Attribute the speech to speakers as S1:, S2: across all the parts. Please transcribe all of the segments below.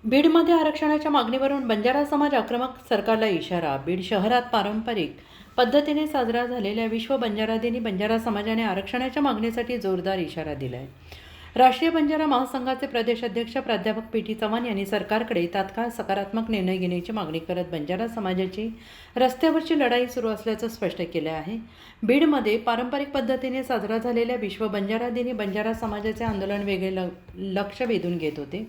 S1: बीडमध्ये आरक्षणाच्या मागणीवरून बंजारा समाज आक्रमक, सरकारला इशारा. बीड शहरात पारंपरिक पद्धतीने साजरा झालेल्या विश्व बंजारा दिनी बंजारा समाजाने आरक्षणाच्या मागणीसाठी जोरदार इशारा दिलाय. राष्ट्रीय बंजारा महासंघाचे प्रदेश अध्यक्ष प्राध्यापक पी.टी. चव्हाण यांनी सरकारकडे तात्काळ सकारात्मक निर्णय घेण्याची मागणी करत बंजारा समाजाची रस्त्यावरची लढाई सुरू असल्याचं स्पष्ट केलं आहे. बीडमध्ये पारंपरिक पद्धतीने साजरा झालेल्या विश्व बंजारा दिनी बंजारा समाजाचे आंदोलन वेगळे लक्ष वेधून घेत होते.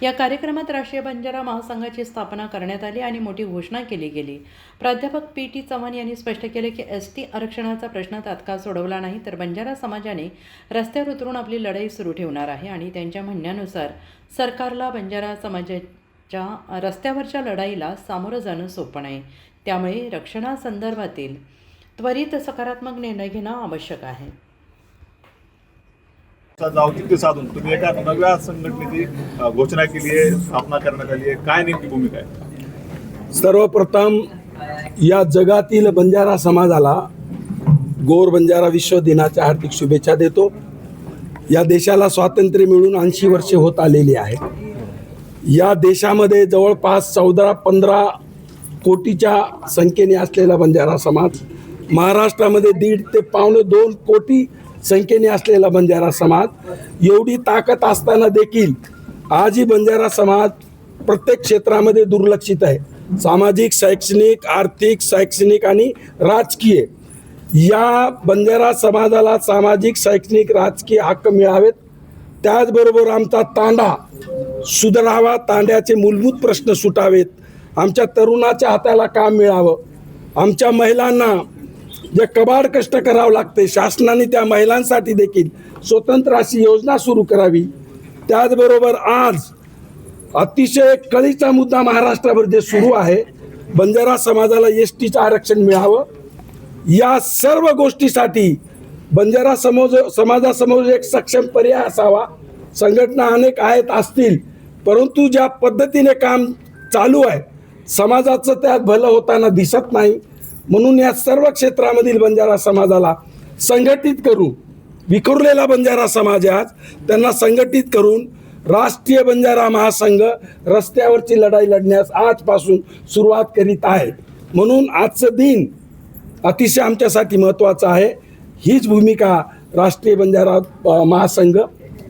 S1: या कार्यक्रमात राष्ट्रीय बंजारा महासंघाची स्थापना करण्यात आली आणि मोठी घोषणा केली गेली. प्राध्यापक पी.टी. चव्हाण यांनी स्पष्ट केले की एस.टी. आरक्षणाचा प्रश्न तात्काळ सोडवला नाही तर बंजारा समाजाने रस्त्यावर उतरून आपली लढाई सुरू ठेवणार आहे आणि त्यांच्या म्हणण्यानुसार सरकारला बंजारा समाजाच्या रस्त्यावरच्या लढाईला सामोरं जाणं सोपं नाही. त्यामुळे रक्षणासंदर्भातील त्वरित सकारात्मक निर्णय घेणं आवश्यक आहे.
S2: औचित्य साधून तुम्ही एका नव्या संघटनेची घोषणा केली आहे, स्थापना करण्यात आली आहे. काय नेमकी भूमिका आहे?
S3: सर्वप्रथम या जगातील बंजारा समाजाला गोर बंजारा विश्व दिनाच्या हार्दिक शुभेच्छा देतो. या देशाला स्वातंत्र्य मिळून 80 वर्षे होत आलेली आहेत. या देशामध्ये जवळपास 14-15 कोटीच्या संख्येने असलेला बंजारा समाज, महाराष्ट्रामध्ये 1.5 ते 1.25 कोटी संख्येने असलेला बंजारा समाज, एवढी ताकद असताना देखील आजही बंजारा समाज प्रत्येक क्षेत्रामध्ये दुर्लक्षित आहे. सामाजिक, शैक्षणिक, आर्थिक, शैक्षणिक आणि राजकीय, या बंजारा समाजाला सामाजिक, शैक्षणिक, राजकीय हक्क मिळावेत. त्याचबरोबर आमचा तांडा सुधारावा, तांड्याचे मूलभूत प्रश्न सुटावेत, आमच्या तरुणाच्या हाताला काम मिळावं, आमच्या महिलांना जे कबाड कष्ट करावं लागते शासनाने त्या महिलांसाठी देखील स्वतंत्र अशी योजना सुरू करावी. त्याचबरोबर आज अतिशय कळीचा मुद्दा महाराष्ट्रावर जे सुरू आहे, बंजारा समाजाला एस.टीचं आरक्षण मिळावं. या सर्व गोष्टीसाठी बंजारा समाजासमोर एक सक्षम पर्याय असावा. संघटना अनेक आहेत असतील, परंतु ज्या पद्धतीने काम चालू आहे समाजाचं त्यात भलं होताना दिसत नाही. म्हणून या सर्व क्षेत्रामधील बंजारा समाजाला संघटित करून, विखुरलेला बंजारा समाज आज त्यांना संघटित करून राष्ट्रीय बंजारा महासंघ रस्त्यावरची लढाई लढण्यास आजपासून सुरुवात करीत आहे. म्हणून आजचं दिन अतिशय आमच्यासाठी महत्त्वाचं आहे. हीच भूमिका राष्ट्रीय बंजारा महासंघ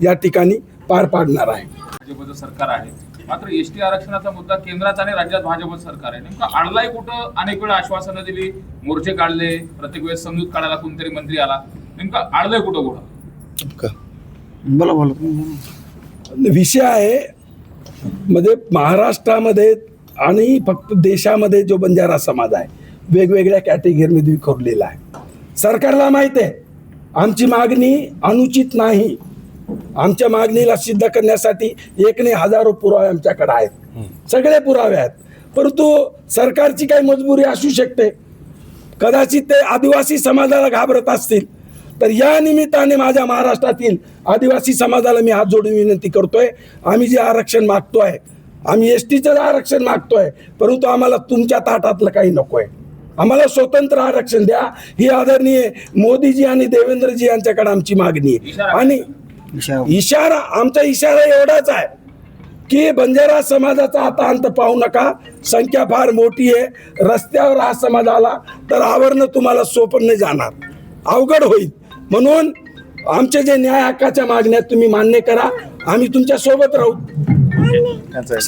S3: या ठिकाणी पार पाडणार आहे.
S4: भाजपचं सरकार आहे, मात्र एसटी आरक्षणाचा मुद्दा केंद्रात आणि राज्यात भाजपचं सरकार आहे. नेमकं अडलाय कुठं? अनेक वेळा आश्वासनं दिली, मोर्चे काढले, प्रत्येक वेळेस समजूत काढायला कोणतरी मंत्री आला. नेमकं अडलंय कुठं कुठं?
S3: विषय आहे म्हणजे महाराष्ट्रामध्ये आणि फक्त देशामध्ये जो बंजारा समाज आहे वेगवेगळ्या कॅटेगरीमध्ये विखुरलेला आहे. सरकारला माहित आहे आमची मागणी अनुचित नाही. आमच्या मागणीला सिद्ध करण्यासाठी 1 नाही हजारो पुरावे आमच्याकडे आहेत, सगळे पुरावे आहेत. परंतु सरकारची काही मजबुरी असू शकते, कदाचित ते आदिवासी समाजाला घाबरत असतील. तर या निमित्ताने माझ्या महाराष्ट्रातील आदिवासी समाजाला मी हात जोडून विनंती करतोय, आम्ही जे आरक्षण मागतोय, आम्ही एस.टीचं आरक्षण मागतोय, परंतु आम्हाला तुमच्या ताटातलं काही नकोय. आम्हाला स्वतंत्र आरक्षण द्या, ही आदरणीय मोदीजी आणि देवेंद्रजी यांच्याकडे आमची मागणी आहे. आणि इशारा, आमचा इशारा एवढाच आहे की बंजारा समाजाचा आता अंत पाहू नका. संख्या फार मोठी आहे. रस्त्यावर हा समाज आला तर आवरणं तुम्हाला सोपं नाही जाणार, अवघड होईल. म्हणून आमचे जे न्याय हक्काच्या मागण्या तुम्ही मान्य करा, आम्ही तुमच्या सोबत राहू.